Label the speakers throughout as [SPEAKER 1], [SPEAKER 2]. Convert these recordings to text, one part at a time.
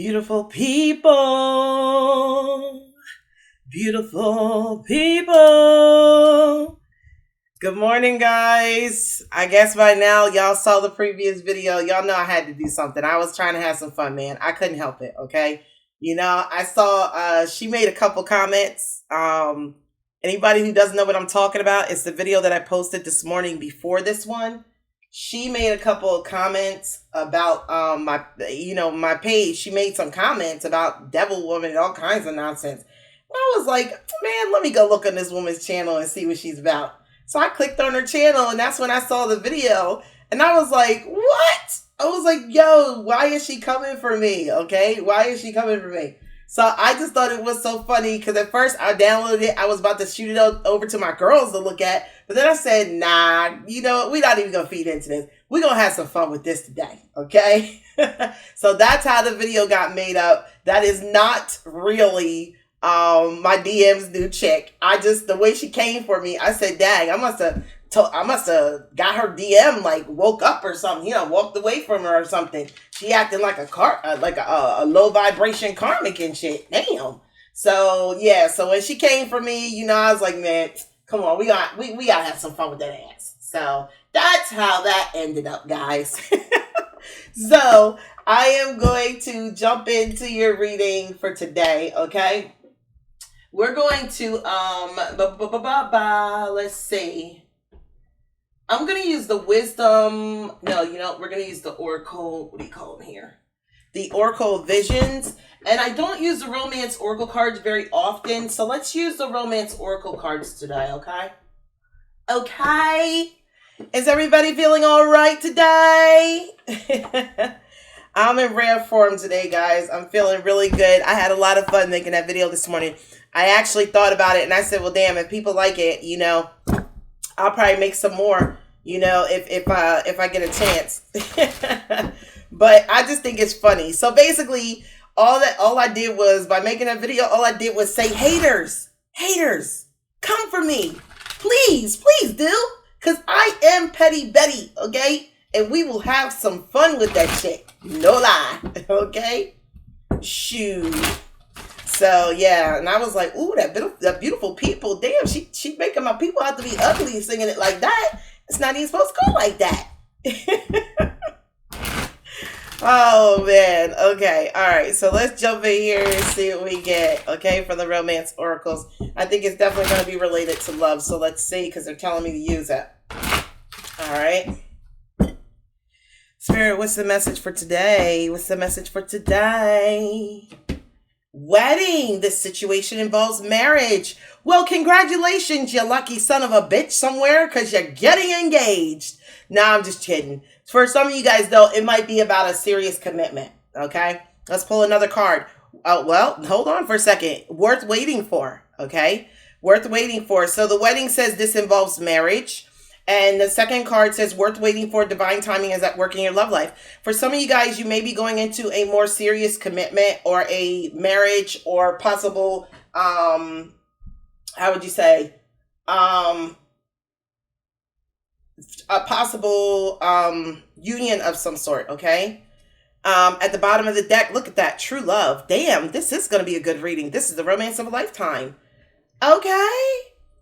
[SPEAKER 1] Beautiful people. Beautiful people. Good morning, guys. I guess by now y'all saw the previous video. Y'all know I had to do something. I was trying to have some fun, man. I couldn't help it, okay? You know, I saw she made a couple comments. Anybody who doesn't know what I'm talking about, it's the video that I posted this morning before this one. She made a couple of comments about my page. She made some comments about devil woman and all kinds of nonsense. I was like, man, let me go look on this woman's channel and see what she's about. So I clicked on her channel, and that's when I saw the video, and I was like, what? I was like, yo, why is she coming for me? Okay, why is she coming for me? So I just thought it was so funny because at first I downloaded it. I was about to shoot it over to my girls to look at. But then I said, nah, you know what? We're not even going to feed into this. We're going to have some fun with this today. Okay. So that's how the video got made up. That is not really my DM's new chick. The way she came for me, I said, dang, I must have got her DM, like woke up or something, walked away from her or something. She acting like a low vibration karmic and shit. Damn. So yeah, so when she came for me, I was like, man, come on, we gotta have some fun with that ass. So that's how that ended up, guys. So I am going to jump into your reading for today, okay? We're going to let's see. I'm going to use the wisdom. No, we're going to use the oracle. What do you call them here? The oracle visions. And I don't use the romance oracle cards very often. So let's use the romance oracle cards today, okay? Okay. Is everybody feeling all right today? I'm in rare form today, guys. I'm feeling really good. I had a lot of fun making that video this morning. I actually thought about it and I said, well, damn, if people like it, I'll probably make some more, if I get a chance. But I just think it's funny. So basically, all I did was, by making that video, all I did was say, haters, come for me. Please do. Because I am Petty Betty, okay? And we will have some fun with that shit. No lie, okay? Shoot. So yeah, and I was like, ooh, that beautiful people. Damn, she making my people have to be ugly singing it like that. It's not even supposed to go like that. Oh man. Okay. All right. So let's jump in here and see what we get. Okay, for the romance oracles. I think it's definitely going to be related to love. So let's see, because they're telling me to use it. All right. Spirit, what's the message for today? Wedding. This situation involves marriage. Well, congratulations, you lucky son of a bitch somewhere, because you're getting engaged. Nah, I'm just kidding. For some of you guys, though, it might be about a serious commitment. Okay? Let's pull another card. Oh, well, hold on for a second. Worth waiting for. Okay? Worth waiting for. So the wedding says this involves marriage. And the second card says worth waiting for. Divine timing is at work in your love life. For some of you guys, you may be going into a more serious commitment or a marriage or possible, how would you say, a possible union of some sort, okay? At the bottom of the deck, look at that. True love. Damn, this is going to be a good reading. This is the romance of a lifetime. Okay.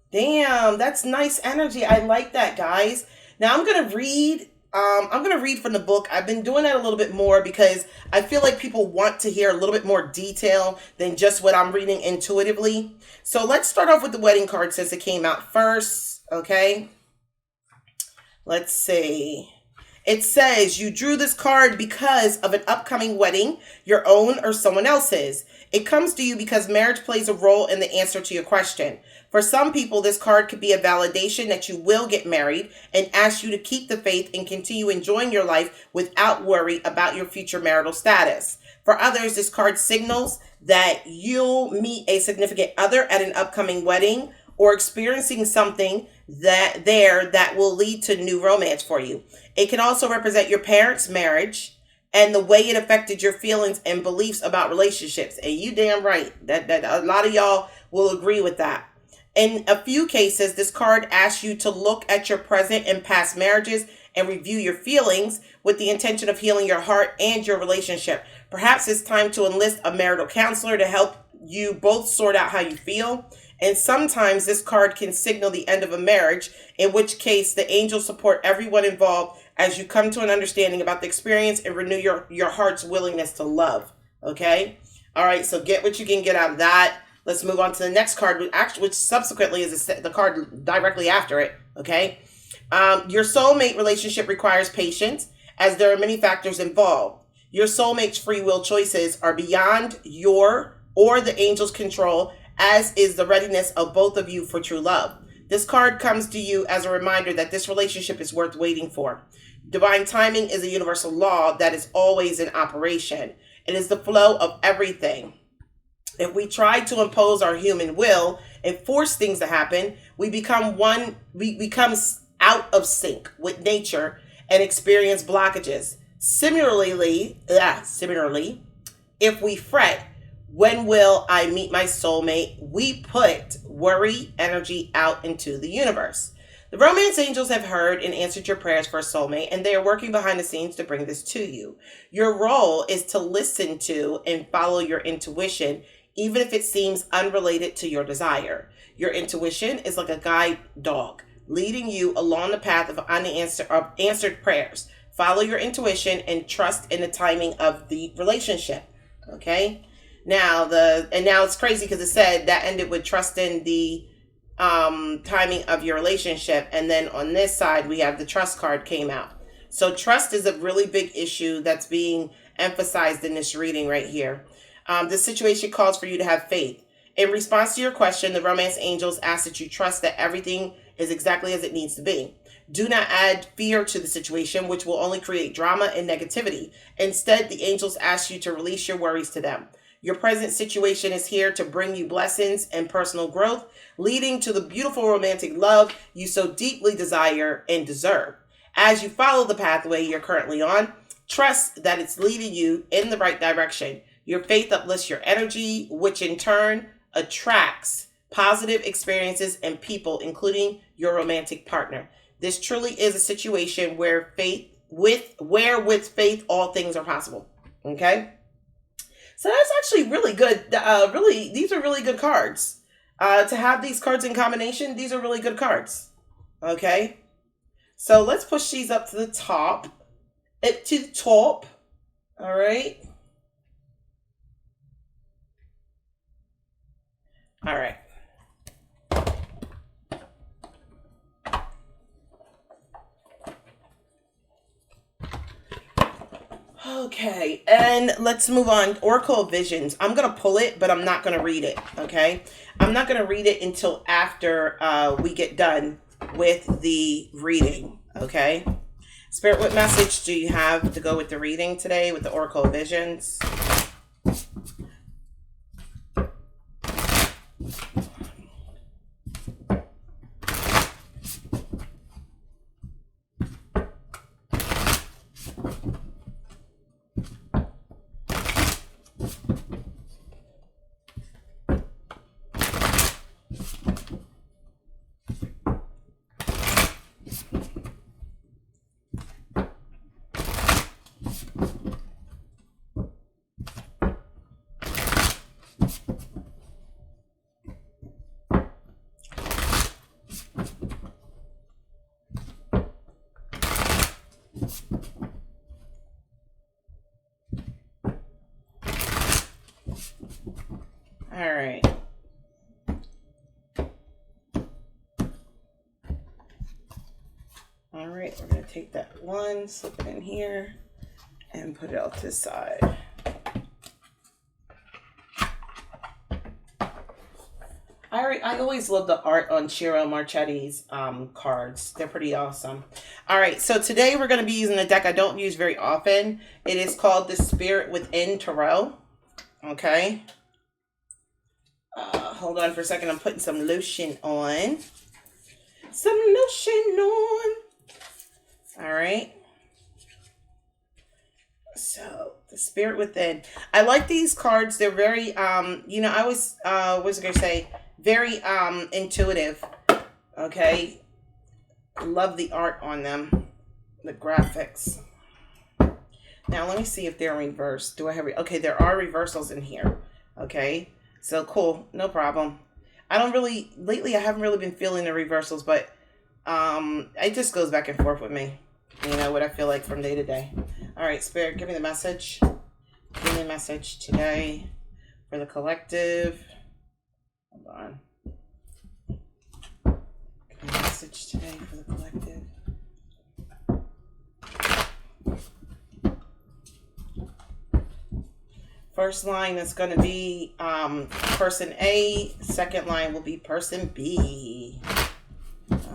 [SPEAKER 1] Damn, that's nice energy. I like that, guys. Now I'm going to read. I'm going to read from the book. I've been doing that a little bit more because I feel like people want to hear a little bit more detail than just what I'm reading intuitively. So let's start off with the wedding card since it came out first. Okay. Let's see. It says you drew this card because of an upcoming wedding, your own or someone else's. It comes to you because marriage plays a role in the answer to your question. For some people, this card could be a validation that you will get married and ask you to keep the faith and continue enjoying your life without worry about your future marital status. For others, this card signals that you'll meet a significant other at an upcoming wedding or experiencing something that will lead to new romance for you. It can also represent your parents' marriage and the way it affected your feelings and beliefs about relationships. And you damn right that a lot of y'all will agree with that. In a few cases, this card asks you to look at your present and past marriages and review your feelings with the intention of healing your heart and your relationship. Perhaps it's time to enlist a marital counselor to help you both sort out how you feel. And sometimes this card can signal the end of a marriage, in which case the angels support everyone involved as you come to an understanding about the experience and renew your heart's willingness to love. Okay? All right, so get what you can get out of that. Let's move on to the next card, which subsequently is the card directly after it. Okay? Your soulmate relationship requires patience, as there are many factors involved. Your soulmate's free will choices are beyond your or the angel's control, as is the readiness of both of you for true love. This card comes to you as a reminder that this relationship is worth waiting for. Divine timing is a universal law that is always in operation. It is the flow of everything. If we try to impose our human will and force things to happen, we become out of sync with nature and experience blockages. Similarly, if we fret, when will I meet my soulmate, we put worry energy out into the universe. The romance angels have heard and answered your prayers for a soulmate, and they are working behind the scenes to bring this to you. Your role is to listen to and follow your intuition, even if it seems unrelated to your desire. Your intuition is like a guide dog, leading you along the path of unanswered prayers. Follow your intuition and trust in the timing of the relationship. Okay? Now it's crazy because it said that ended with trust in the timing of your relationship, and then on this side we have the trust card came out. So trust is a really big issue that's being emphasized in this reading right here. This situation calls for you to have faith. In response to your question, the romance angels ask that you trust that everything is exactly as it needs to be. Do not add fear to the situation, which will only create drama and negativity. Instead, the angels ask you to release your worries to them. Your present situation is here to bring you blessings and personal growth, leading to the beautiful romantic love you so deeply desire and deserve. As you follow the pathway you're currently on, trust that it's leading you in the right direction. Your faith uplifts your energy, which in turn attracts positive experiences and people, including your romantic partner. This truly is a situation where with faith all things are possible. Okay? So that's actually really good. These are really good cards. To have these cards in combination, these are really good cards. Okay? So let's push these up to the top. All right. All right. Okay, and let's move on. Oracle Visions. I'm going to pull it, but I'm not going to read it, okay? I'm not going to read it until after we get done with the reading, okay? Spirit, what message do you have to go with the reading today with the Oracle Visions? All right. All right, we're going to take that one, slip it in here, and put it off to the side. I always love the art on Ciro Marchetti's cards. They're pretty awesome. All right, so today we're going to be using a deck I don't use very often. It is called the Spirit Within Tarot. Okay. Hold on for a second. I'm putting some lotion on. All right. So the Spirit Within. I like these cards. They're very, I always, what's I going to say? Very intuitive. Okay. Love the art on them. the graphics. Now, let me see if they're reversed. Do I have... Okay, there are reversals in here. Okay, so cool. No problem. I don't really... Lately, I haven't really been feeling the reversals, but it just goes back and forth with me. You know, what I feel like from day to day. All right, Spirit, give me the message. Give me a message today for the collective. Hold on. Give me a message today for the collective. First line is going to be person A. Second line will be person B.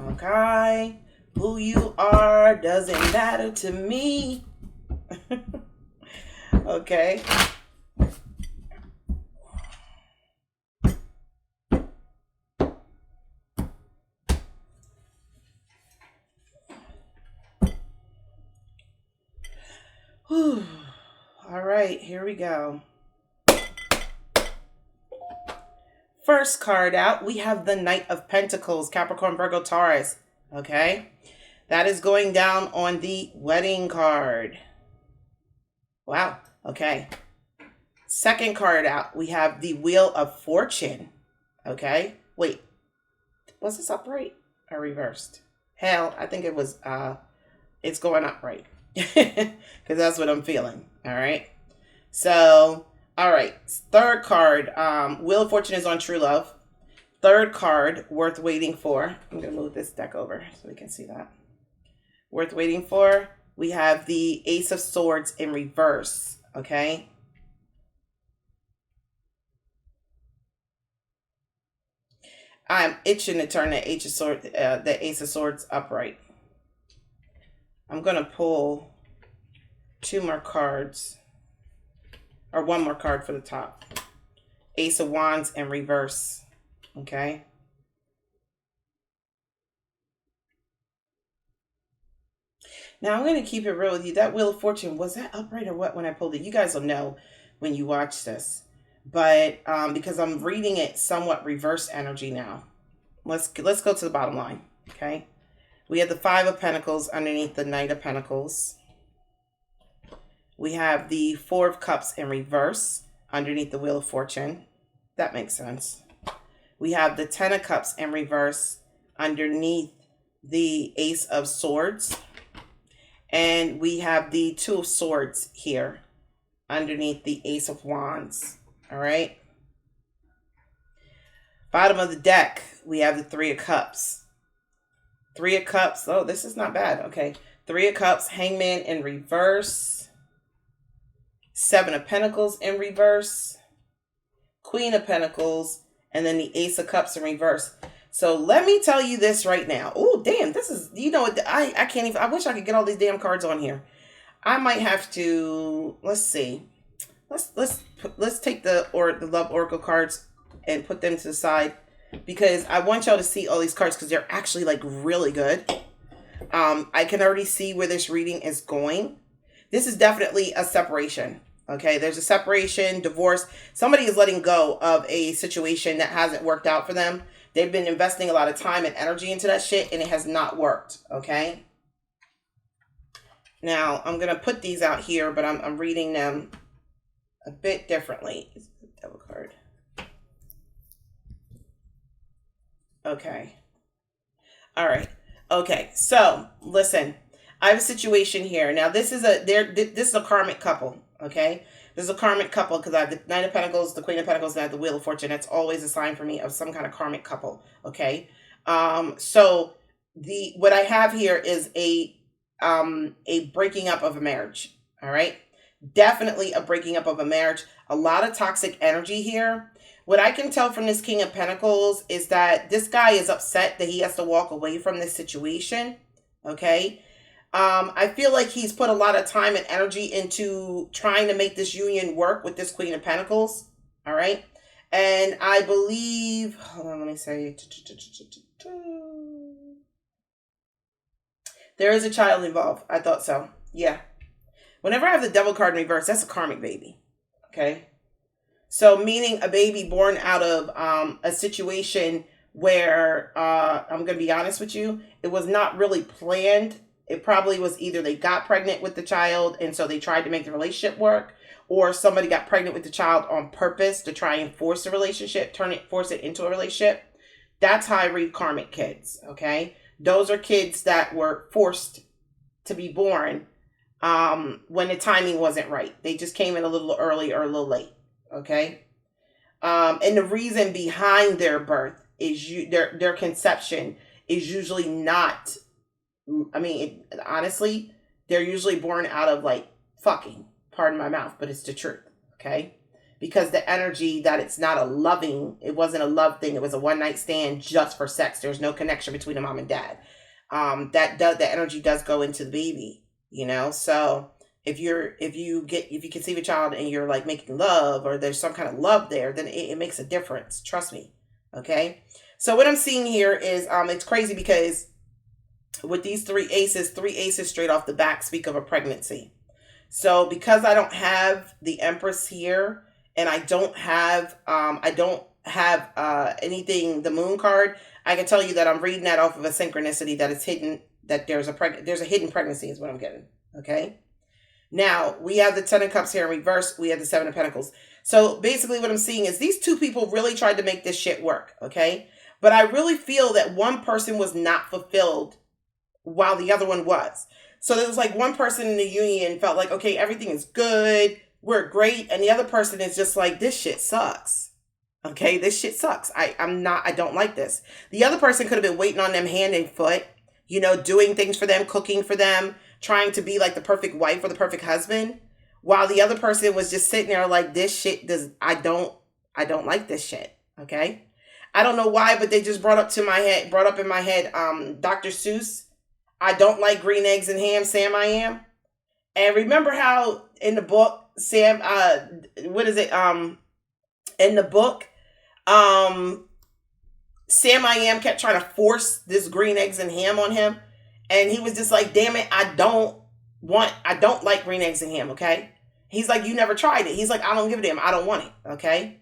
[SPEAKER 1] Okay. Who you are doesn't matter to me. Okay. Whew. All right, here we go. First card out, we have the Knight of Pentacles, Capricorn, Virgo, Taurus. Okay, that is going down on the wedding card. Wow. Okay. Second card out, we have the Wheel of Fortune. Okay. Wait, was this upright or reversed? Hell, I think it was. It's going upright because that's what I'm feeling. All right. So. All right, third card, Wheel of Fortune is on True Love. Third card, worth waiting for. I'm going to move this deck over so we can see that. Worth waiting for, we have the Ace of Swords in reverse, okay? I'm itching to turn the Ace of Swords upright. I'm going to pull 2 more cards. Or 1 more card for the top. Ace of Wands in reverse. Okay. Now I'm going to keep it real with you. That Wheel of Fortune, was that upright or what when I pulled it? You guys will know when you watch this. But because I'm reading it somewhat reverse energy now. Let's go to the bottom line. Okay. We have the 5 of Pentacles underneath the Knight of Pentacles. We have the 4 of Cups in reverse underneath the Wheel of Fortune. That makes sense. We have the 10 of Cups in reverse underneath the Ace of Swords. And we have the 2 of Swords here underneath the Ace of Wands. All right. Bottom of the deck, we have the 3 of Cups. 3 of Cups. Oh, this is not bad. Okay. 3 of Cups, Hangman in reverse. 7 of Pentacles in reverse, Queen of Pentacles, and then the Ace of Cups in reverse. So let me tell you this right now. Oh, damn, this is, you know what, I can't even, I wish I could get all these damn cards on here. I might have to, let's see. Let's take the Love Oracle cards and put them to the side because I want y'all to see all these cards because they're actually like really good. I can already see where this reading is going. This is definitely a separation. Okay, there's a separation, divorce. Somebody is letting go of a situation that hasn't worked out for them. They've been investing a lot of time and energy into that shit, and it has not worked. Okay. Now, I'm going to put these out here, but I'm reading them a bit differently. Devil card. Okay. All right. Okay, so listen. I have a situation here. Now, this is a karmic couple, okay? This is a karmic couple because I have the Knight of Pentacles, the Queen of Pentacles, and I have the Wheel of Fortune. That's always a sign for me of some kind of karmic couple, okay? So what I have here is a breaking up of a marriage, all right? Definitely a breaking up of a marriage. A lot of toxic energy here. What I can tell from this King of Pentacles is that this guy is upset that he has to walk away from this situation, okay? I feel like he's put a lot of time and energy into trying to make this union work with this Queen of Pentacles. All right. And I believe, hold on, let me say, there is a child involved. I thought so. Yeah. Whenever I have the Devil card in reverse, that's a karmic baby. Okay. So meaning a baby born out of a situation where, I'm going to be honest with you, it was not really planned. It probably was either they got pregnant with the child and so they tried to make the relationship work, or somebody got pregnant with the child on purpose to try and force a relationship, force it into a relationship. That's how I read karmic kids, okay? Those are kids that were forced to be born when the timing wasn't right. They just came in a little early or a little late, okay? And the reason behind their birth is their conception is usually not, honestly, they're usually born out of like fucking, pardon my mouth, but it's the truth, okay? Because the energy that it's not it wasn't a love thing. It was a one night stand just for sex. There's no connection between the mom and dad. The energy does go into the baby, you know? So if you conceive a child and you're like making love, or there's some kind of love there, then it makes a difference. Trust me. Okay. So what I'm seeing here is, it's crazy because with these three aces straight off the back speak of a pregnancy. So because I don't have the Empress here, and I don't have anything, the Moon card, I can tell you that I'm reading that off of a synchronicity that is hidden, that there's a hidden pregnancy is what I'm getting. Okay. Now we have the 10 of Cups here in reverse. We have the 7 of Pentacles. So basically what I'm seeing is these two people really tried to make this shit work. Okay. But I really feel that one person was not fulfilled while the other one was. So there was like one person in the union felt like, okay, everything is good, we're great. And the other person is just like, this shit sucks. Okay, this shit sucks. I don't like this. The other person could have been waiting on them hand and foot, you know, doing things for them, cooking for them, trying to be like the perfect wife or the perfect husband, while the other person was just sitting there like, this shit I don't like this shit. Okay. I don't know why, but they just brought up in my head, Dr. Seuss, I don't like green eggs and ham, Sam I am. And remember how in the book, Sam, in the book, Sam I am kept trying to force this green eggs and ham on him. And he was just like, damn it, I don't like green eggs and ham, okay? He's like, you never tried it. He's like, I don't give a damn. I don't want it, okay?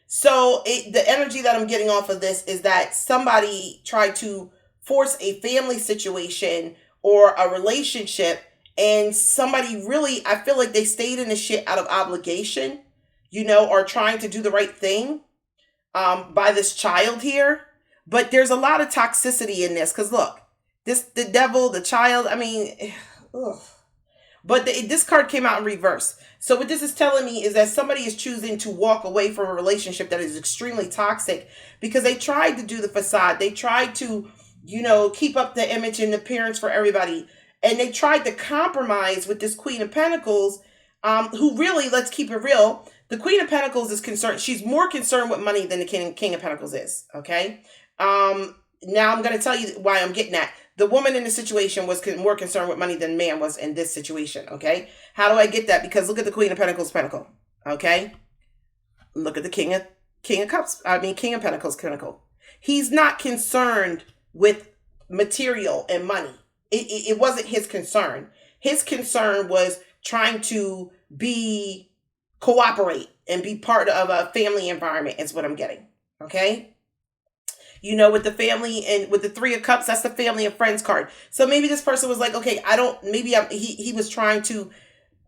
[SPEAKER 1] So the energy that I'm getting off of this is that somebody tried to force a family situation or a relationship, and somebody really, I feel like they stayed in the shit out of obligation, you know, or trying to do the right thing by this child here. But there's a lot of toxicity in this, because look, the devil, the child, ugh. But this card came out in reverse. So what this is telling me is that somebody is choosing to walk away from a relationship that is extremely toxic because they tried to do the facade. They tried to, you know, keep up the image and appearance for everybody. And they tried to compromise with this Queen of Pentacles, who really, let's keep it real, the Queen of Pentacles is concerned. She's more concerned with money than the King of Pentacles is, okay? Now I'm going to tell you why I'm getting at. The woman in the situation was more concerned with money than man was in this situation, okay? How do I get that? Because look at the Queen of Pentacles pentacle, okay? Look at the King of Pentacles pentacle. He's not concerned with material and money. It wasn't his concern. His concern was trying to cooperate and be part of a family environment is what I'm getting, okay? You know, with the family and with the 3 of Cups, that's the family and friends card. So maybe this person was like, okay, he was trying to,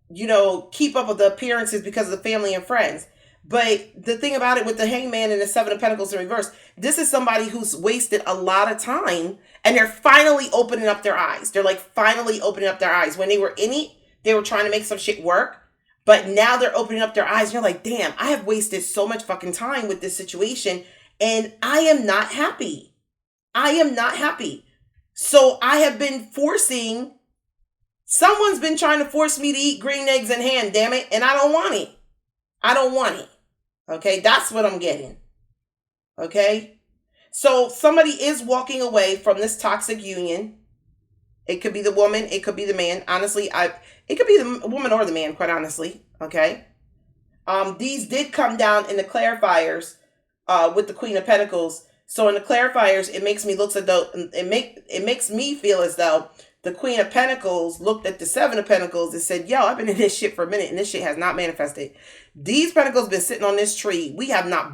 [SPEAKER 1] you know, keep up with the appearances because of the family and friends. But the thing about it with the Hangman and the 7 of Pentacles in reverse, this is somebody who's wasted a lot of time and they're finally opening up their eyes. They're like finally opening up their eyes. When they were in it, they were trying to make some shit work. But now they're opening up their eyes and you're like, damn, I have wasted so much fucking time with this situation. And I am not happy. I am not happy. So I have been someone's been trying to force me to eat green eggs and ham, damn it. And I don't want it. I don't want it. Okay. That's what I'm getting. Okay. So somebody is walking away from this toxic union. It could be the woman. It could be the man. Honestly, it could be the woman or the man, quite honestly. Okay. These did come down in the clarifiers. With the Queen of Pentacles. So in the clarifiers, it makes me look as though it makes me feel as though the Queen of Pentacles looked at the 7 of Pentacles and said, yo, I've been in this shit for a minute and this shit has not manifested. These pentacles been sitting on this tree. We have not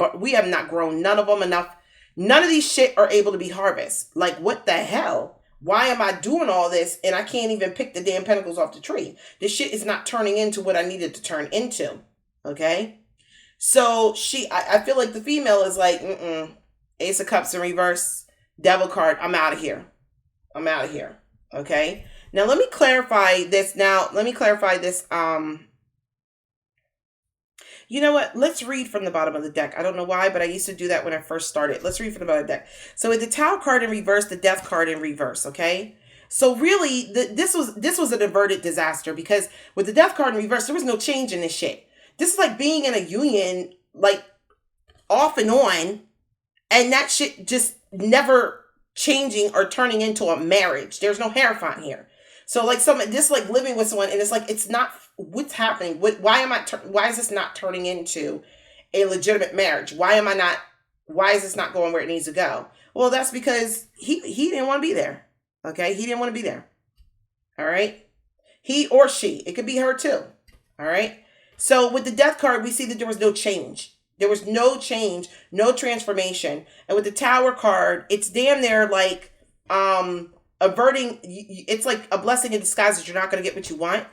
[SPEAKER 1] grown none of them enough. None of these shit are able to be harvested. Like, what the hell? Why am I doing all this and I can't even pick the damn pentacles off the tree? This shit is not turning into what I needed to turn into. Okay? So I feel like the female is like, Ace of Cups in reverse, Devil card, I'm out of here. I'm out of here. Okay? Now let me clarify this. You know what? Let's read from the bottom of the deck. I don't know why, but I used to do that when I first started. Let's read from the bottom of the deck. So with the Tower card in reverse, the Death card in reverse, okay? So really, this was an averted disaster, because with the Death card in reverse, there was no change in this shit. This is like being in a union, like off and on, and that shit just never changing or turning into a marriage. There's no Hierophant here. So like like living with someone, and it's like, it's not, what's happening? Why is this not turning into a legitimate marriage? Why is this not going where it needs to go? Well, that's because he didn't want to be there. Okay. He didn't want to be there. All right. He or she, it could be her too. All right. So with the Death card, we see that there was no change. There was no change, no transformation. And with the Tower card, it's damn near like, averting, it's like a blessing in disguise that you're not going to get what you want,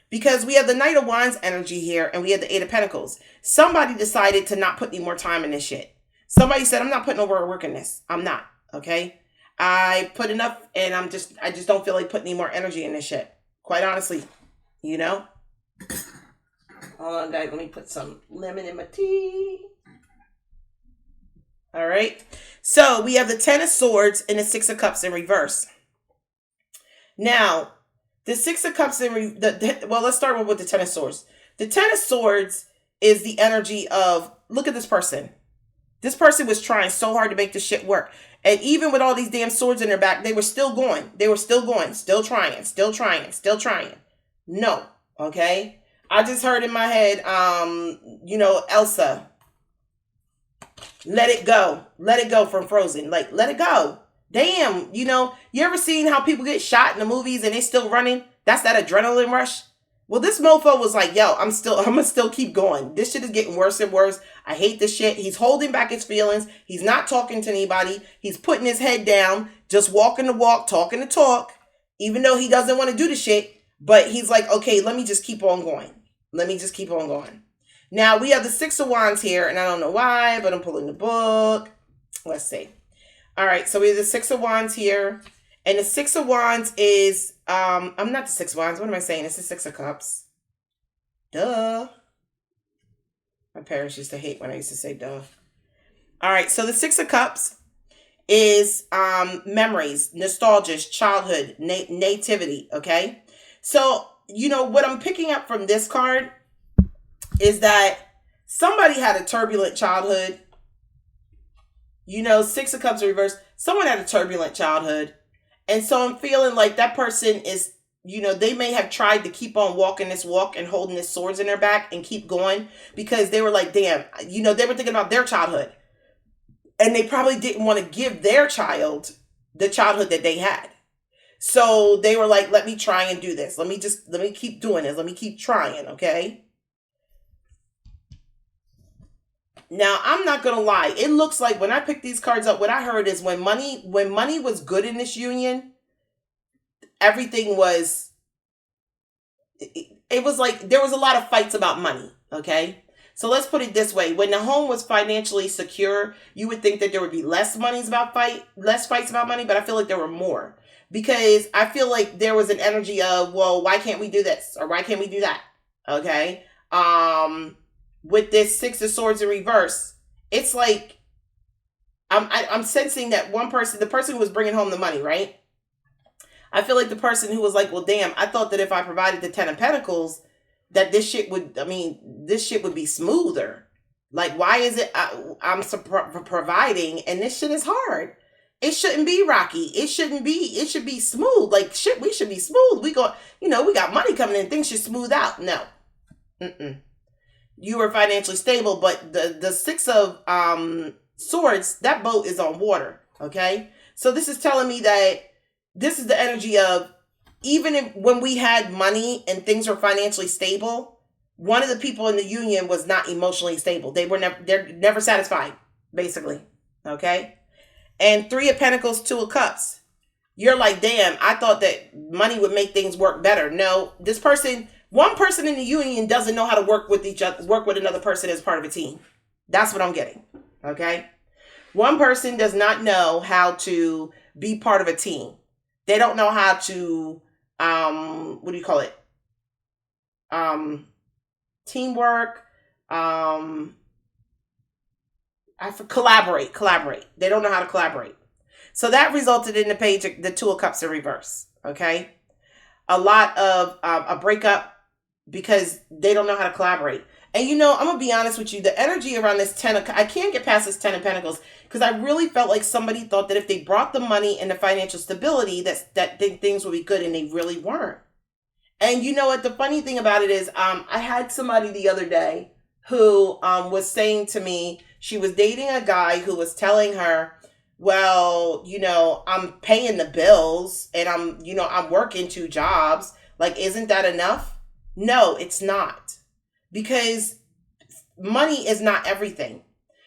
[SPEAKER 1] because we have the Knight of Wands energy here and we have the Eight of Pentacles. Somebody decided to not put any more time in this shit. Somebody said, I'm not putting no more work in this. I'm not. Okay. I put enough, and I just don't feel like putting any more energy in this shit. Quite honestly, you know? Hold on, guys. Let me put some lemon in my tea. All right. So we have the Ten of Swords and the Six of Cups in reverse. Now, the Six of Cups well, let's start with the Ten of Swords. The Ten of Swords is the energy of, look at this person. This person was trying so hard to make this shit work. And even with all these damn swords in their back, they were still going. They were still going, still trying, still trying, still trying. No, okay? I just heard in my head, Elsa. Let it go. Let it go from Frozen. Like, let it go. Damn, you ever seen how people get shot in the movies and they still running? That's that adrenaline rush. Well, this mofo was like, yo, I'm gonna still keep going. This shit is getting worse and worse. I hate this shit. He's holding back his feelings. He's not talking to anybody. He's putting his head down, just walking the walk, talking the talk, even though he doesn't want to do the shit. But he's like, okay, let me just keep on going. Let me just keep on going. Now, we have the Six of Wands here, and I don't know why, but I'm pulling the book. Let's see. All right, so we have the Six of Wands here. And the Six of Wands is, I'm not the Six of Wands. What am I saying? It's the Six of Cups. Duh. My parents used to hate when I used to say duh. All right, so the Six of Cups is memories, nostalgia, childhood, nativity, okay? So, what I'm picking up from this card is that somebody had a turbulent childhood. Six of Cups reverse. Someone had a turbulent childhood. And so I'm feeling like that person is, they may have tried to keep on walking this walk and holding this swords in their back and keep going, because they were like, damn, they were thinking about their childhood. And they probably didn't want to give their child the childhood that they had. So they were like, let me try and do this. Let me keep doing this. Let me keep trying. Okay. Now, I'm not going to lie. It looks like when I picked these cards up, what I heard is when money was good in this union, everything was, it was like there was a lot of fights about money. Okay. So let's put it this way. When the home was financially secure, you would think that there would be less fights about money, but I feel like there were more, because I feel like there was an energy of, well, why can't we do this? Or why can't we do that? Okay. With this Six of Swords in reverse, it's like I'm sensing that the person who was bringing home the money, right? I feel like the person who was like, well, damn, I thought that if I provided the Ten of Pentacles, that this shit would be smoother. Like, why is it I'm providing and this shit is hard? It shouldn't be rocky. It should be smooth. Like, shit, we should be smooth. We got money coming in. Things should smooth out. No. You were financially stable, but the Six of Swords, that boat is on water, okay? So this is telling me that this is the energy of, even when we had money and things were financially stable, one of the people in the union was not emotionally stable. They're never satisfied, basically, okay? And Three of Pentacles, Two of Cups. you're like, damn, I thought that money would make things work better. No, this person, one person in the union doesn't know how to work with each other, work with another person as part of a team. That's what I'm getting. Okay. One person does not know how to be part of a team. They don't know how to, what do you call it? Teamwork. Collaborate. They don't know how to collaborate. So that resulted in the Two of Cups in reverse. Okay. A lot of a breakup because they don't know how to collaborate. And I'm going to be honest with you, the energy around this I can't get past this 10 of Pentacles because I really felt like somebody thought that if they brought the money and the financial stability, that things would be good, and they really weren't. And you know what? The funny thing about it is I had somebody the other day who was saying to me, she was dating a guy who was telling her, well, I'm paying the bills and I'm working 2 jobs. Like, isn't that enough? No, it's not. Because money is not everything.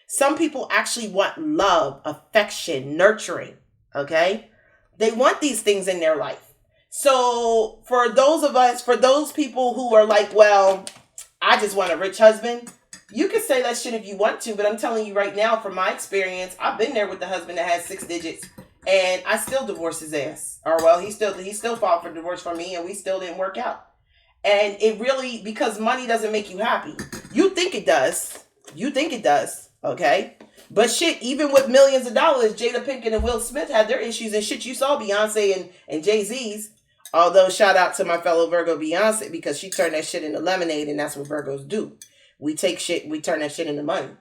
[SPEAKER 1] Some people actually want love, affection, nurturing. Okay? They want these things in their life. So for those people who are like, well, I just want a rich husband. You can say that shit if you want to, but I'm telling you right now, from my experience, I've been there with the husband that has 6 digits, and I still divorced his ass. Or well, he still filed for divorce from me, and we still didn't work out. And it really, because money doesn't make you happy. You think it does. Okay? But shit, even with millions of dollars, Jada Pinkett and Will Smith had their issues, and shit, you saw Beyonce and Jay-Z's. Although, shout out to my fellow Virgo Beyonce, because she turned that shit into lemonade, and that's what Virgos do. We take shit, we turn that shit into money.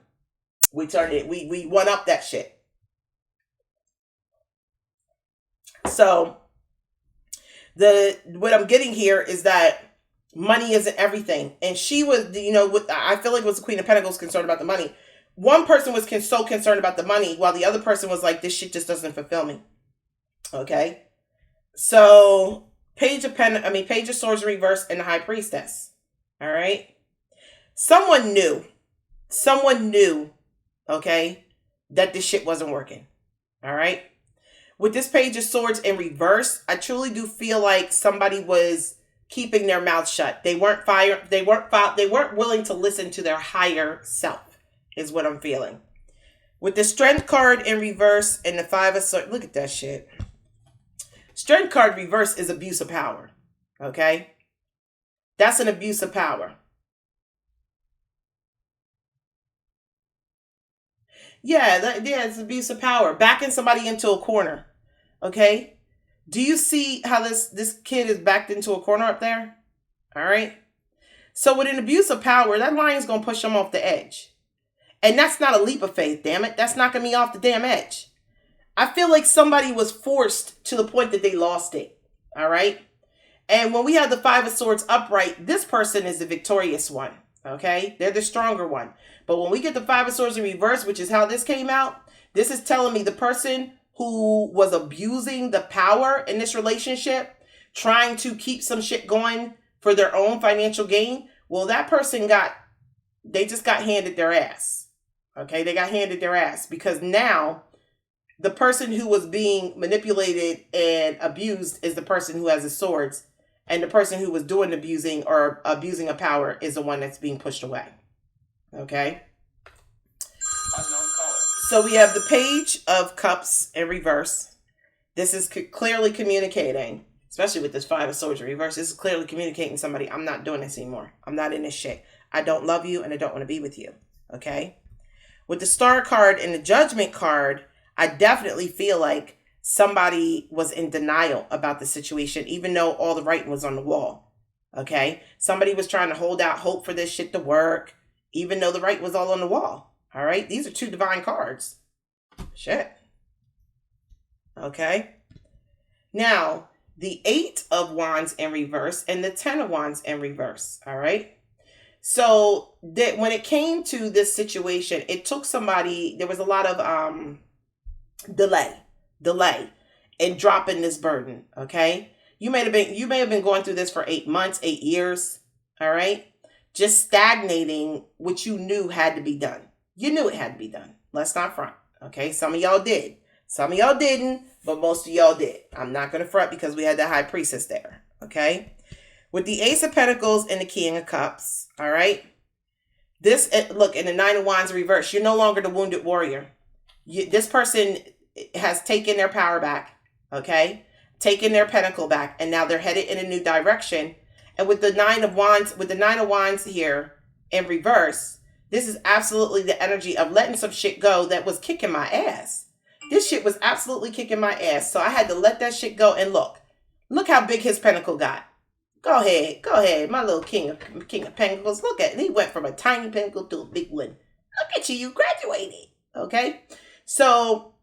[SPEAKER 1] We one up that shit. So, what I'm getting here is that money isn't everything. And she was, I feel like it was the Queen of Pentacles concerned about the money. One person was so concerned about the money, while the other person was like, this shit just doesn't fulfill me. Okay? So, Page of Swords reverse and the High Priestess. All right? Someone knew, okay, that this shit wasn't working. All right? With this Page of Swords in reverse, I truly do feel like somebody was keeping their mouth shut. They weren't willing to listen to their higher self, is what I'm feeling. With the Strength card in reverse and the 5 of Swords, look at that shit. Strength card reverse is abuse of power. Okay? That's an abuse of power. Yeah, it's abuse of power. Backing somebody into a corner. Okay? Do you see how this kid is backed into a corner up there? All right? So with an abuse of power, that lion's going to push him off the edge. And that's not a leap of faith, damn it. That's knocking me off the damn edge. I feel like somebody was forced to the point that they lost it. All right? And when we have the 5 of Swords upright, this person is the victorious one. Okay? They're the stronger one. But when we get the 5 of Swords in reverse, which is how this came out, this is telling me the person who was abusing the power in this relationship, trying to keep some shit going for their own financial gain, well, that person they just got handed their ass. Okay? They got handed their ass because now the person who was being manipulated and abused is the person who has the swords, and the person who was doing abusing or abusing a power is the one that's being pushed away. Okay? So we have the Page of Cups in reverse. This is clearly communicating, especially with this 5 of Swords in reverse. This is clearly communicating to somebody, I'm not doing this anymore. I'm not in this shit. I don't love you and I don't want to be with you. Okay? With the Star card and the Judgment card, I definitely feel like somebody was in denial about the situation, even though all the writing was on the wall. Okay? Somebody was trying to hold out hope for this shit to work, even though the writing was all on the wall. All right? These are 2 divine cards. Shit. Okay? Now, the 8 of Wands in reverse and the 10 of Wands in reverse. All right? So, when it came to this situation, it took somebody, there was a lot of delay in dropping this burden. Okay? You may have been going through this for 8 months, 8 years. All right? Just stagnating what you knew had to be done. You knew it had to be done. Let's not front. Okay? Some of y'all did. Some of y'all didn't, but most of y'all did. I'm not going to front because we had the high priestess there. Okay. With the Ace of Pentacles and the King of Cups. All right. This, look, in the Nine of Wands reverse, you're no longer the wounded warrior. This person has taken their power back. Okay. Taken their pentacle back. And now they're headed in a new direction. And with the Nine of Wands here in reverse, this is absolutely the energy of letting some shit go that was kicking my ass. This shit was absolutely kicking my ass. So I had to let that shit go. And look how big his pentacle got. Go ahead. My little king of pentacles. Look at it. He went from a tiny pentacle to a big one. Look at you. You graduated. Okay. So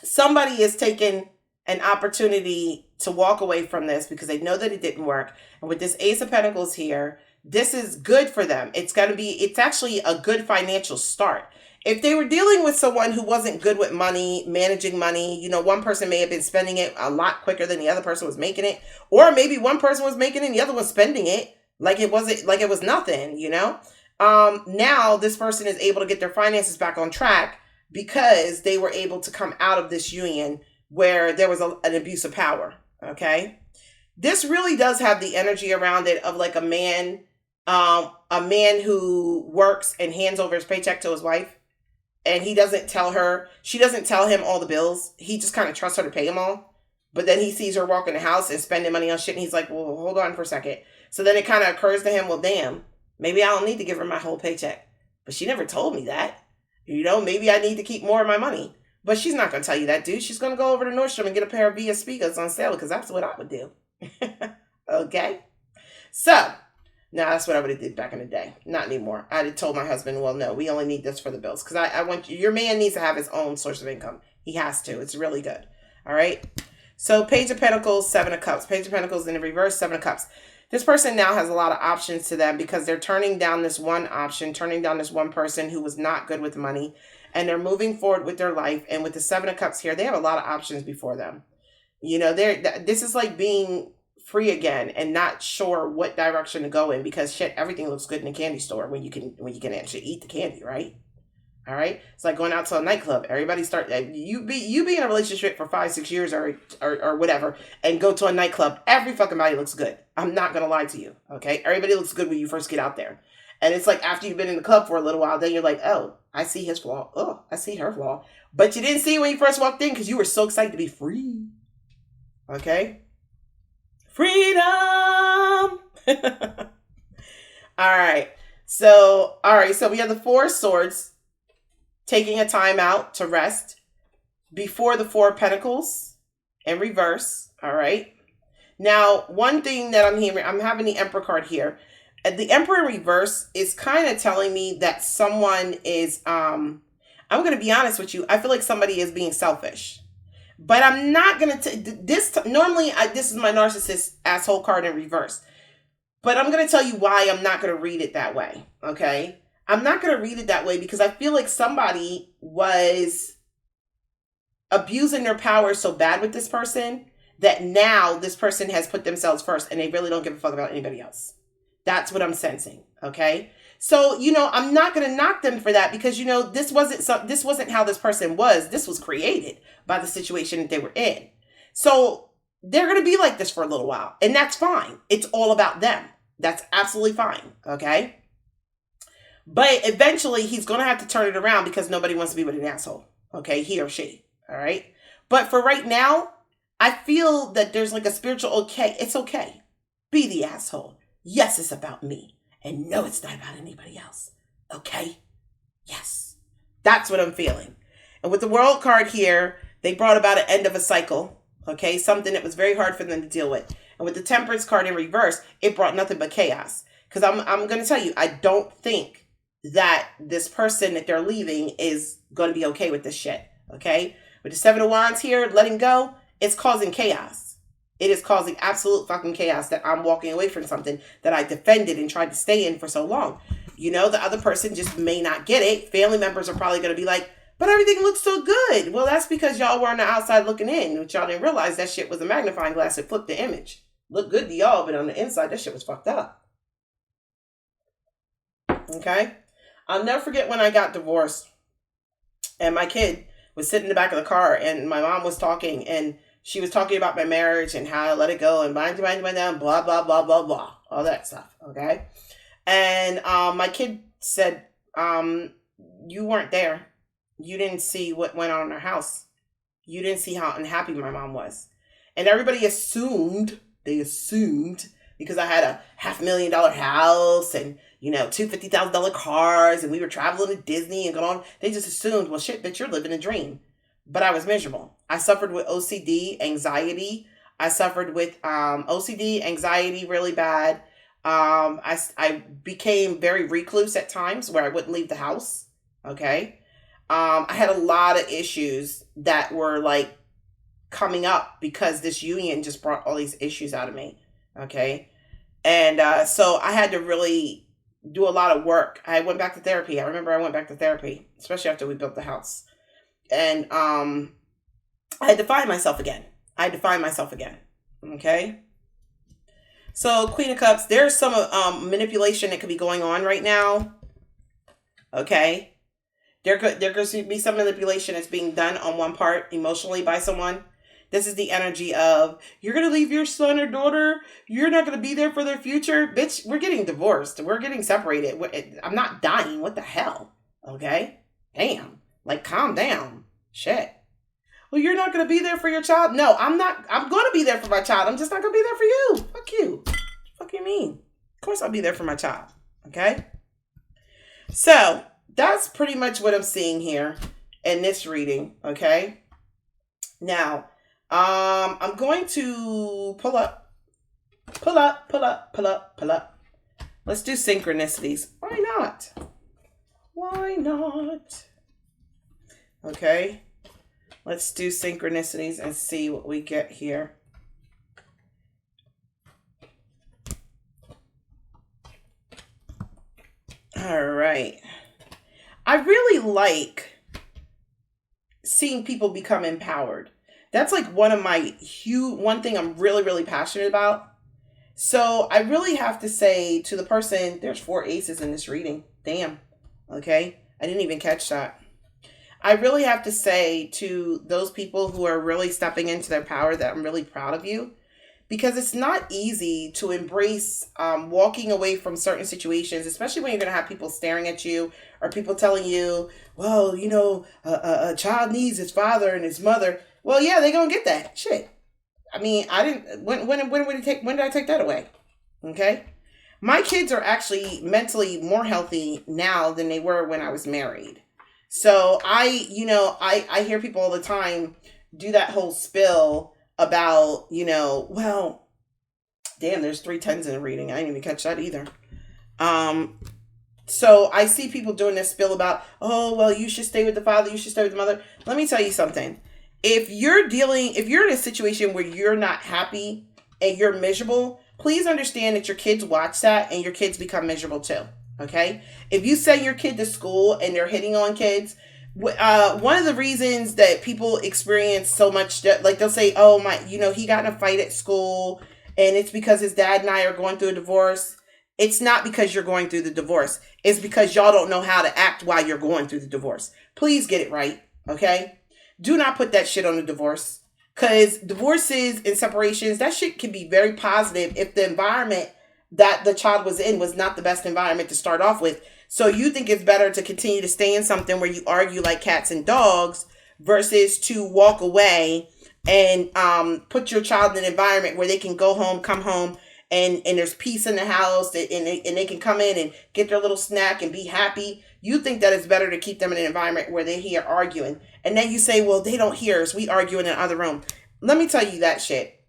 [SPEAKER 1] somebody is taking an opportunity to walk away from this because they know that it didn't work. And with this Ace of Pentacles here, this is good for them. It's actually a good financial start. If they were dealing with someone who wasn't good with money, managing money, one person may have been spending it a lot quicker than the other person was making it. Or maybe one person was making it and the other was spending it like it was nothing, Now this person is able to get their finances back on track because they were able to come out of this union where there was an abuse of power. Okay. This really does have the energy around it of like a man who works and hands over his paycheck to his wife. And she doesn't tell him all the bills. He just kind of trusts her to pay them all. But then he sees her walk in the house and spending money on shit. And he's like, well, hold on for a second. So then it kind of occurs to him, well, damn, maybe I don't need to give her my whole paycheck. But she never told me that. Maybe I need to keep more of my money. But she's not going to tell you that, dude. She's going to go over to Nordstrom and get a pair of VS speakers on sale because that's what I would do. Okay? So, now that's what I would have did back in the day. Not anymore. I'd have told my husband, well, no, we only need this for the bills. Because I want your man needs to have his own source of income. He has to. It's really good. All right? So, Page of Pentacles, Seven of Cups. Page of Pentacles in the reverse, Seven of Cups. This person now has a lot of options to them because they're turning down this one option, turning down this one person who was not good with money. And they're moving forward with their life. And with the Seven of Cups here, they have a lot of options before them. This is like being free again and not sure what direction to go in because shit, everything looks good in a candy store when you can actually eat the candy, right? All right. It's like going out to a nightclub. Everybody you be in a relationship for 5-6 years or whatever and go to a nightclub. Every fucking body looks good. I'm not going to lie to you. Okay. Everybody looks good when you first get out there. And it's like after you've been in the club for a little while, then you're like, oh, I see his flaw. Oh, I see her flaw. But you didn't see it when you first walked in because you were so excited to be free. Okay. Freedom. All right. So we have the Four of Swords taking a time out to rest before the Four of Pentacles in reverse. All right. Now, one thing that I'm hearing, I'm having the Emperor card here. The Emperor in reverse is kind of telling me that someone is, I'm going to be honest with you. I feel like somebody is being selfish. But I'm not going to, normally this is my narcissist asshole card in reverse. But I'm going to tell you why I'm not going to read it that way. Okay. I'm not going to read it that way because I feel like somebody was abusing their power so bad with this person that now this person has put themselves first and they really don't give a fuck about anybody else. That's what I'm sensing. Okay. So, I'm not going to knock them for that because, this wasn't how this person was. This was created by the situation that they were in. So they're going to be like this for a little while and that's fine. It's all about them. That's absolutely fine. Okay. But eventually he's going to have to turn it around because nobody wants to be with an asshole. Okay. He or she. All right. But for right now, I feel that there's like a spiritual, okay, it's okay. Be the asshole. Yes, it's about me. And no, it's not about anybody else. Okay? Yes. That's what I'm feeling. And with the World card here, they brought about an end of a cycle. Okay? Something that was very hard for them to deal with. And with the Temperance card in reverse, it brought nothing but chaos. Because I'm going to tell you, I don't think that this person that they're leaving is going to be okay with this shit. Okay? With the Seven of Wands here, letting go, it's causing chaos. It is causing absolute fucking chaos that I'm walking away from something that I defended and tried to stay in for so long. The other person just may not get it. Family members are probably going to be like, but everything looks so good. Well, that's because y'all were on the outside looking in, which y'all didn't realize that shit was a magnifying glass that flipped the image. Looked good to y'all, but on the inside, that shit was fucked up. Okay? I'll never forget when I got divorced and my kid was sitting in the back of the car, and my mom was talking, and she was talking about my marriage and how I let it go and blah, blah, blah, blah, blah, all that stuff, okay? And my kid said, you weren't there. You didn't see what went on in our house. You didn't see how unhappy my mom was. And everybody assumed, because I had a $500,000 house and, two $50,000 cars, and we were traveling to Disney and going on, they just assumed, well, shit, bitch, you're living a dream. But I was miserable. I suffered with OCD, anxiety. I suffered with OCD, anxiety really bad. I became very recluse at times where I wouldn't leave the house. Okay. I had a lot of issues that were like coming up because this union just brought all these issues out of me. Okay. And so I had to really do a lot of work. I went back to therapy. I remember I went back to therapy, especially after we built the house. And I had to find myself again. Okay. So Queen of Cups, there's some manipulation that could be going on right now. Okay. There could be some manipulation that's being done on one part emotionally by someone. This is the energy of, you're going to leave your son or daughter. You're not going to be there for their future. Bitch, we're getting divorced. We're getting separated. I'm not dying. What the hell? Okay. Damn. Like, calm down. Shit. Well, you're not going to be there for your child? No, I'm not. I'm going to be there for my child. I'm just not going to be there for you. Fuck you. Fuck you mean? Of course I'll be there for my child. Okay? So, that's pretty much what I'm seeing here in this reading. Okay? Now, I'm going to pull up. Let's do synchronicities. Why not? Okay. Let's do synchronicities and see what we get here. All right. I really like seeing people become empowered. That's like one thing I'm really, really passionate about. So I really have to say to the person, there's 4 aces in this reading. Damn. Okay. I didn't even catch that. I really have to say to those people who are really stepping into their power that I'm really proud of you, because it's not easy to embrace walking away from certain situations, especially when you're going to have people staring at you or people telling you, well, a child needs his father and his mother. Well, yeah, they're going to get that. Shit. I mean, I didn't, when did I take that away? Okay. My kids are actually mentally more healthy now than they were when I was married. So I hear people all the time do that whole spill about, well, damn, there's 3 10s in a reading. I didn't even catch that either. So I see people doing this spill about, oh, well, you should stay with the father. You should stay with the mother. Let me tell you something. If you're in a situation where you're not happy and you're miserable, please understand that your kids watch that and your kids become miserable too. Okay. If you send your kid to school and they're hitting on kids, one of the reasons that people experience so much, like they'll say, oh my, he got in a fight at school and it's because his dad and I are going through a divorce. It's not because you're going through the divorce. It's because y'all don't know how to act while you're going through the divorce. Please get it right. Okay. Do not put that shit on the divorce, because divorces and separations, that shit can be very positive if the environment that the child was in was not the best environment to start off with. So you think it's better to continue to stay in something where you argue like cats and dogs versus to walk away and put your child in an environment where they can go home, come home, and there's peace in the house, and they can come in and get their little snack and be happy. You think that it's better to keep them in an environment where they hear arguing. And then you say, well, they don't hear us. We argue in another room. Let me tell you that shit.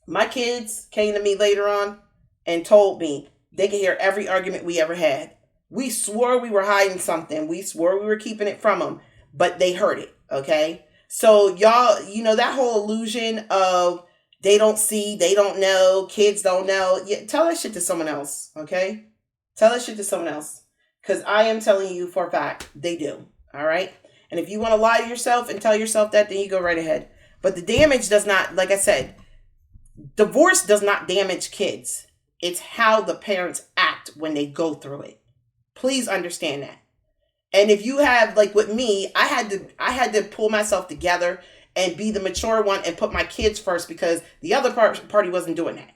[SPEAKER 1] My kids came to me later on and told me they could hear every argument we ever had. We swore we were hiding something. We swore we were keeping it from them, but they heard it. Okay. So y'all, that whole illusion of they don't see, they don't know, kids don't know. Yeah, tell that shit to someone else. Okay. Tell that shit to someone else. Because I am telling you for a fact, they do. All right. And if you want to lie to yourself and tell yourself that, then you go right ahead. But the damage does not, like I said, divorce does not damage kids. It's how the parents act when they go through it. Please understand that. And if you have, like with me, I had to pull myself together and be the mature one and put my kids first because the other party wasn't doing that.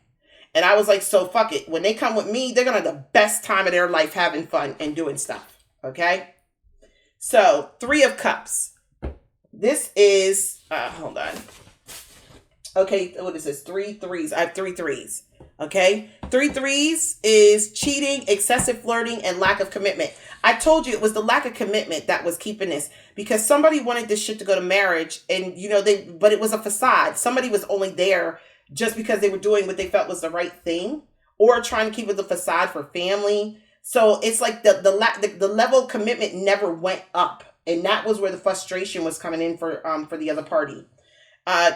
[SPEAKER 1] And I was like, so fuck it. When they come with me, they're going to have the best time of their life having fun and doing stuff. Okay? So, 3 of Cups. This is, hold on. Okay, what is this? 3 threes. I have 3 threes. Okay? 3 threes is cheating, excessive flirting, and lack of commitment. I told you it was the lack of commitment that was keeping this because somebody wanted this shit to go to marriage and, but it was a facade. Somebody was only there just because they were doing what they felt was the right thing or trying to keep it the facade for family. So it's like the level of commitment never went up. And that was where the frustration was coming in for the other party.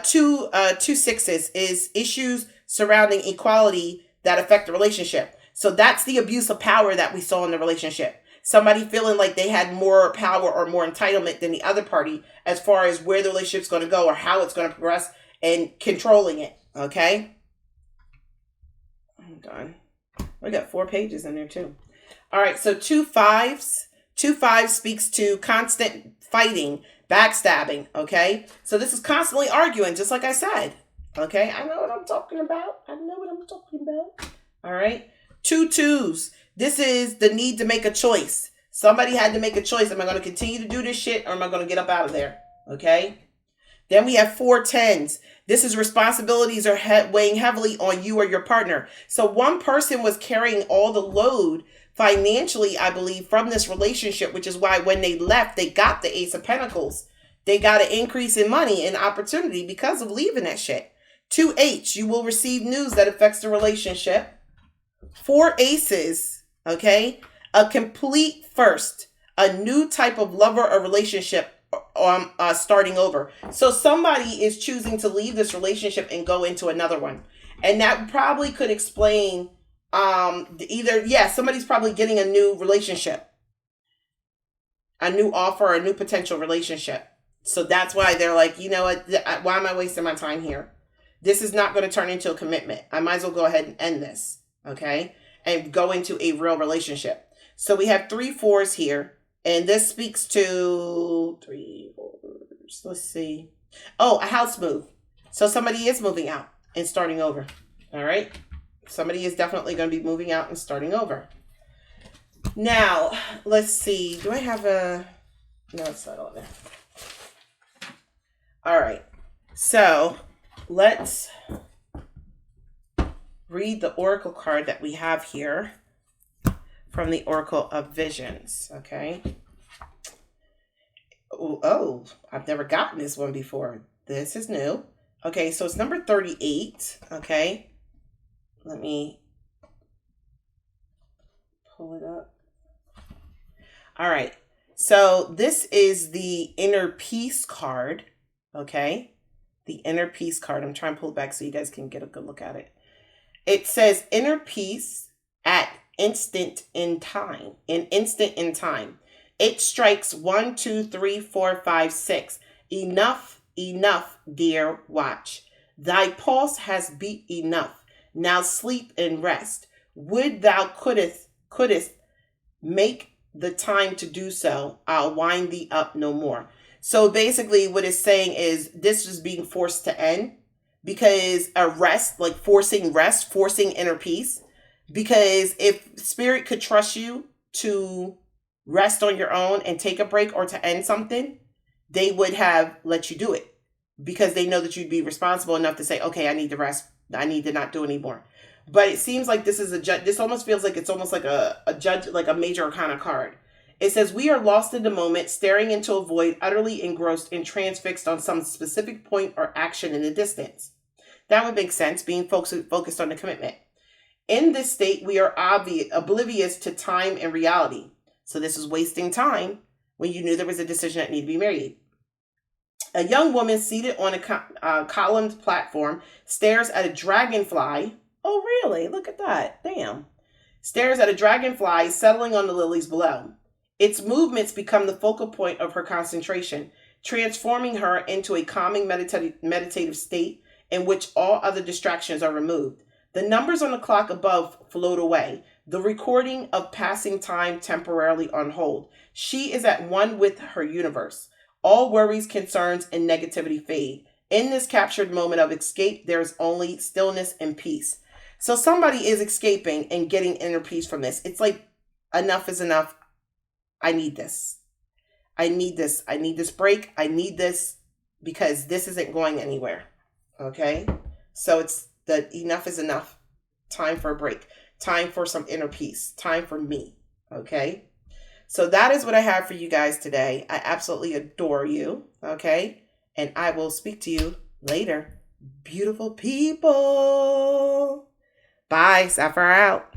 [SPEAKER 1] 2 sixes is issues surrounding equality that affect the relationship. So that's the abuse of power that we saw in the relationship. Somebody feeling like they had more power or more entitlement than the other party as far as where the relationship's going to go or how it's going to progress and controlling it. Okay? Hold on. We got 4 pages in there too. All right. So 2 fives. 2 5 speaks to constant fighting, backstabbing. Okay? So this is constantly arguing, just like I said. Okay? I know what I'm talking about. All right? 2 2s. This is the need to make a choice. Somebody had to make a choice. Am I going to continue to do this shit or am I going to get up out of there? Okay? Then we have 4 10s. This is responsibilities are weighing heavily on you or your partner. So one person was carrying all the load financially, I believe, from this relationship, which is why when they left, they got the Ace of Pentacles. They got an increase in money and opportunity because of leaving that shit. 2 H, you will receive news that affects the relationship. 4 aces, okay? A complete first, a new type of lover or relationship starting over. So somebody is choosing to leave this relationship and go into another one. And that probably could explain somebody's probably getting a new relationship, a new offer, a new potential relationship. So that's why they're like, you know what? Why am I wasting my time here? This is not going to turn into a commitment. I might as well go ahead and end this. Okay. And go into a real relationship. So we have 3 4s here. And this speaks to 3 4s. Let's see. Oh, a house move. So somebody is moving out and starting over. All right. Somebody is definitely going to be moving out and starting over. Now, let's see. Do I have a... No, it's not on there. All right. So let's read the oracle card that we have here from the Oracle of Visions. Okay. Oh, I've never gotten this one before. This is new. Okay, so it's number 38. Okay. Let me pull it up. All right. So this is the Inner Peace card. Okay. The Inner Peace card. I'm trying to pull it back so you guys can get a good look at it. It says inner peace at instant in time. An instant in time. It strikes 1, 2, 3, 4, 5, 6. Enough, enough, dear, watch. Thy pulse has beat enough. Now sleep and rest. Would thou couldst make the time to do so, I'll wind thee up no more. So basically what it's saying is this is being forced to end because a rest, like forcing rest, forcing inner peace. Because if spirit could trust you to rest on your own and take a break or to end something, they would have let you do it because they know that you'd be responsible enough to say, okay, I need to rest. I need to not do anymore. But it seems like this is this almost feels like it's almost like a judge, like a major arcana card. It says, we are lost in the moment, staring into a void, utterly engrossed and transfixed on some specific point or action in the distance. That would make sense, being focused on the commitment. In this state, we are oblivious to time and reality. So this is wasting time when you knew there was a decision that needed to be made. A young woman seated on a columned platform stares at a dragonfly. Oh, really? Look at that. Damn. Stares at a dragonfly settling on the lilies below. Its movements become the focal point of her concentration, transforming her into a calming meditative state in which all other distractions are removed. The numbers on the clock above float away. The recording of passing time temporarily on hold. She is at one with her universe. All worries, concerns, and negativity fade. In this captured moment of escape, there's only stillness and peace. So somebody is escaping and getting inner peace from this. It's like, enough is enough. I need this. I need this. I need this break. I need this because this isn't going anywhere. Okay? So it's the enough is enough. Time for a break. Time for some inner peace. Time for me. Okay? So that is what I have for you guys today. I absolutely adore you. Okay? And I will speak to you later. Beautiful people. Bye. Sapphire out.